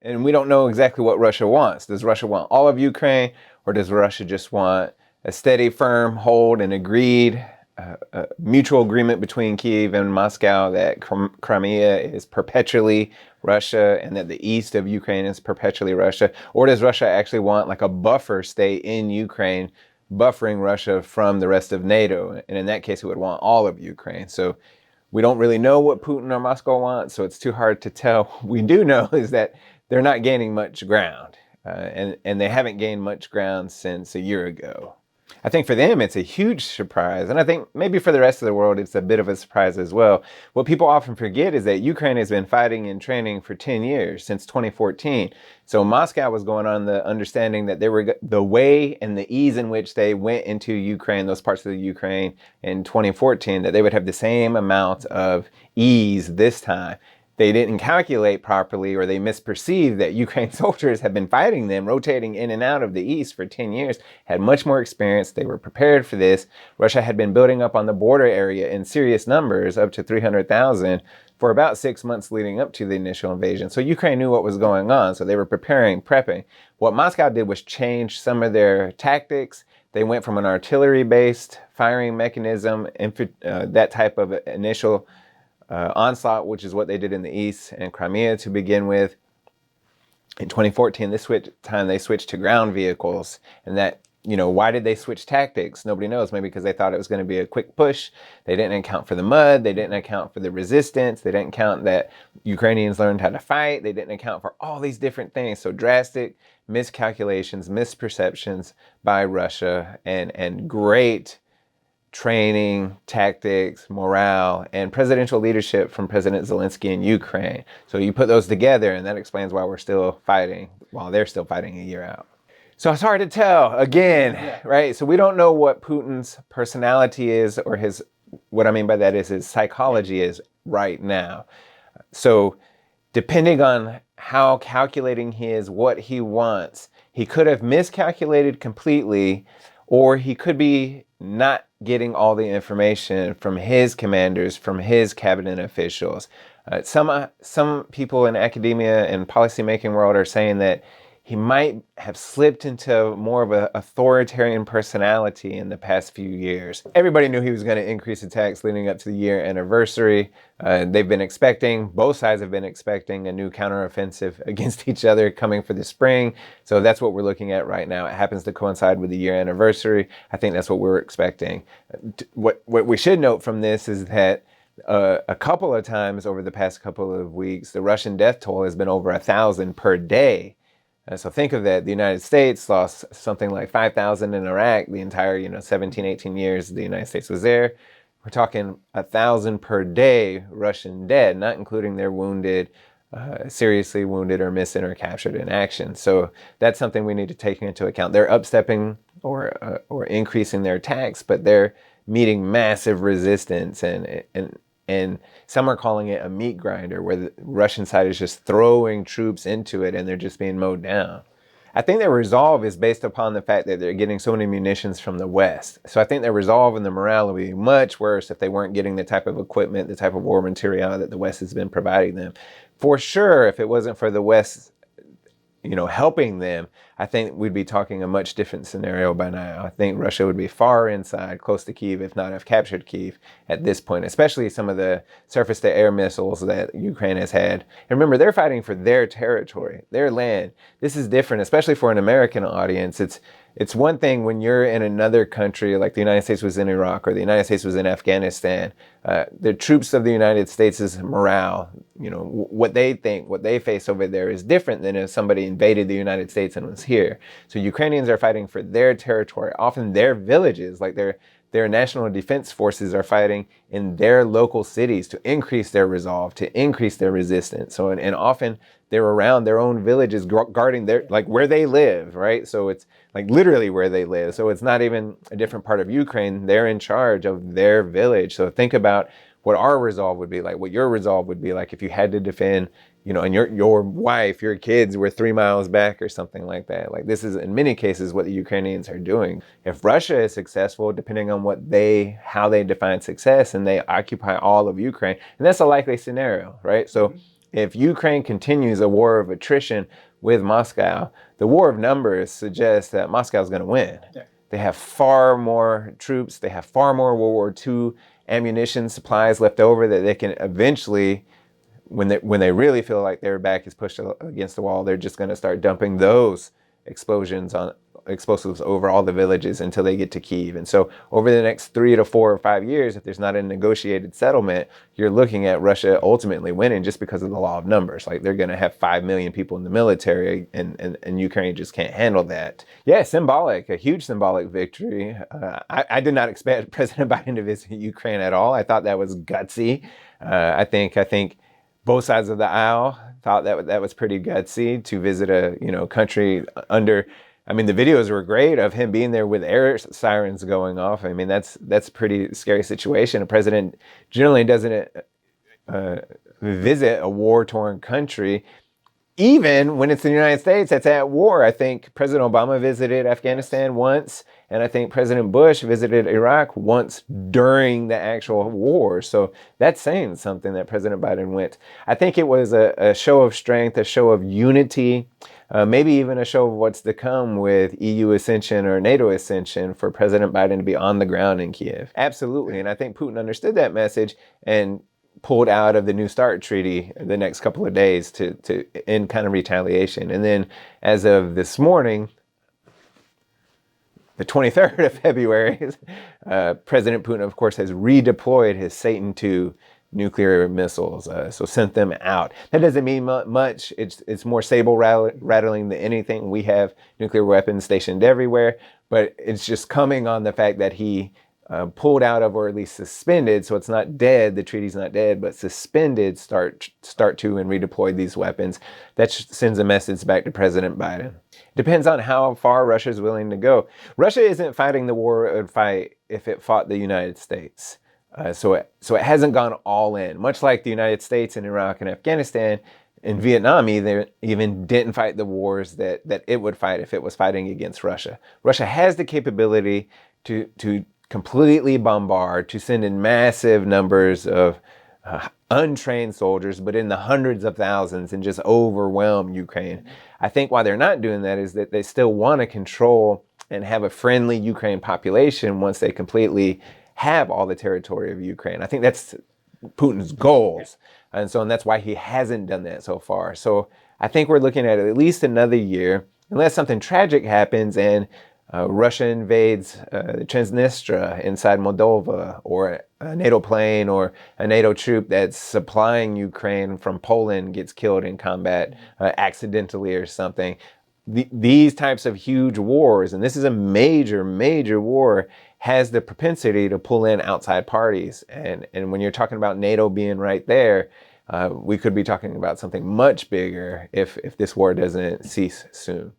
And we don't know exactly what Russia wants. Does Russia want all of Ukraine, or does Russia just want a steady, firm hold and agreed mutual agreement between Kyiv and Moscow that Crimea is perpetually Russia and that the east of Ukraine is perpetually Russia? Or does Russia actually want like a buffer state in Ukraine, buffering Russia from the rest of NATO? And in that case, it would want all of Ukraine. So we don't really know what Putin or Moscow want, so it's too hard to tell. What we do know is that they're not gaining much ground, and they haven't gained much ground since a year ago. I think for them it's a huge surprise, and I think maybe for the rest of the world it's a bit of a surprise as well. What people often forget is that Ukraine has been fighting and training for 10 years, since 2014. So Moscow was going on the understanding that they were the way and the ease in which they went into Ukraine, those parts of the Ukraine in 2014, that they would have the same amount of ease this time. They didn't calculate properly, or they misperceived that Ukraine soldiers had been fighting them, rotating in and out of the east for 10 years, had much more experience. They were prepared for this. Russia had been building up on the border area in serious numbers, up to 300,000, for about 6 months leading up to the initial invasion. So Ukraine knew what was going on, so they were preparing, prepping. What Moscow did was change some of their tactics. They went from an artillery-based firing mechanism, that type of initial onslaught, which is what they did in the east and Crimea to begin with. In 2014, they switched to ground vehicles. And that, why did they switch tactics? Nobody knows. Maybe because they thought it was going to be a quick push. They didn't account for the mud. They didn't account for the resistance. They didn't count that Ukrainians learned how to fight. They didn't account for all these different things. So drastic miscalculations, misperceptions by Russia, and great training, tactics, morale, and presidential leadership from President Zelensky in Ukraine. So you put those together, and that explains why we're still fighting, while they're still fighting a year out. So it's hard to tell, again, right? So we don't know what Putin's personality is, or what I mean by that is his psychology is right now. So depending on how calculating he is, what he wants, he could have miscalculated completely, or he could be not getting all the information from his commanders, from his cabinet officials. Some people in academia and policymaking world are saying that he might have slipped into more of an authoritarian personality in the past few years. Everybody knew he was going to increase attacks leading up to the year anniversary. Both sides have been expecting a new counteroffensive against each other coming for the spring. So that's what we're looking at right now. It happens to coincide with the year anniversary. I think that's what we're expecting. What we should note from this is that a couple of times over the past couple of weeks, the Russian death toll has been over 1,000 per day. So think of that. The United States lost something like 5,000 in Iraq the entire, 17, 18 years the United States was there. We're talking 1,000 per day Russian dead, not including their wounded, seriously wounded or missing or captured in action. So that's something we need to take into account. They're upstepping or increasing their attacks, but they're meeting massive resistance, and some are calling it a meat grinder, where the Russian side is just throwing troops into it and they're just being mowed down. I think their resolve is based upon the fact that they're getting so many munitions from the West. So I think their resolve and the morale would be much worse if they weren't getting the type of equipment, the type of war material that the West has been providing them. For sure, if it wasn't for the West, helping them, I think we'd be talking a much different scenario by now. I think Russia would be far inside, close to Kyiv, if not have captured Kyiv at this point, especially some of the surface-to-air missiles that Ukraine has had. And remember, they're fighting for their territory, their land. This is different, especially for an American audience. It's one thing when you're in another country, like the United States was in Iraq or the United States was in Afghanistan. The troops of the United States' morale, what they think, what they face over there is different than if somebody invaded the United States and was here. So Ukrainians are fighting for their territory, often their villages, like their national defense forces are fighting in their local cities to increase their resolve, to increase their resistance. So, and often they're around their own villages, guarding where they live, right? So it's like literally where they live. So it's not even a different part of Ukraine. They're in charge of their village. So think about what our resolve would be like, what your resolve would be like if you had to defend, and your wife, your kids were 3 miles back or something like that. Like, this is in many cases what the Ukrainians are doing. If Russia is successful, depending on how they define success, and they occupy all of Ukraine, and that's a likely scenario, right? So if Ukraine continues a war of attrition with Moscow, the war of numbers suggests that Moscow is going to win. Yeah. They have far more troops. They have far more World War II ammunition supplies left over that they can eventually, when they really feel like their back is pushed against the wall, they're just going to start dumping those explosives over all the villages until they get to Kyiv. And so over the next 3 to 4 or 5 years, if there's not a negotiated settlement, you're looking at Russia ultimately winning just because of the law of numbers. Like they're going to have 5 million people in the military, and Ukraine just can't handle that. Yeah, symbolic, a huge symbolic victory. I did not expect President Biden to visit Ukraine at all. I thought that was gutsy. I think both sides of the aisle thought that was pretty gutsy to visit a country under. I mean, the videos were great of him being there with air sirens going off. I mean, that's a pretty scary situation. A president generally doesn't visit a war-torn country, even when it's the United States that's at war. I think President Obama visited Afghanistan once, and I think President Bush visited Iraq once during the actual war. So that's saying something that President Biden went. I think it was a show of strength, a show of unity, maybe even a show of what's to come with EU ascension or NATO ascension for President Biden to be on the ground in Kiev. Absolutely. And I think Putin understood that message and pulled out of the New START treaty the next couple of days to end kind of retaliation. And then as of this morning, the 23rd of February, President Putin, of course, has redeployed his Satan II nuclear missiles, so sent them out. That doesn't mean much. It's more saber rattling than anything. We have nuclear weapons stationed everywhere, but it's just coming on the fact that he pulled out of, or at least suspended, so it's not dead, the treaty's not dead, but suspended start to and redeploy these weapons. That sends a message back to President Biden. Depends on how far Russia's willing to go. Russia isn't fighting the war it would fight if it fought the United States. So it hasn't gone all in, much like the United States in Iraq and Afghanistan. In Vietnam, they even didn't fight the wars that it would fight if it was fighting against Russia. Russia has the capability to completely bombard, to send in massive numbers of untrained soldiers, but in the hundreds of thousands, and just overwhelm Ukraine. I think why they're not doing that is that they still want to control and have a friendly Ukraine population once they completely have all the territory of Ukraine. I think that's Putin's goals. And that's why he hasn't done that so far. So I think we're looking at least another year, unless something tragic happens and Russia invades Transnistria inside Moldova, or a NATO plane or a NATO troop that's supplying Ukraine from Poland gets killed in combat accidentally or something. These types of huge wars, and this is a major, major war, has the propensity to pull in outside parties. And when you're talking about NATO being right there, we could be talking about something much bigger if this war doesn't cease soon.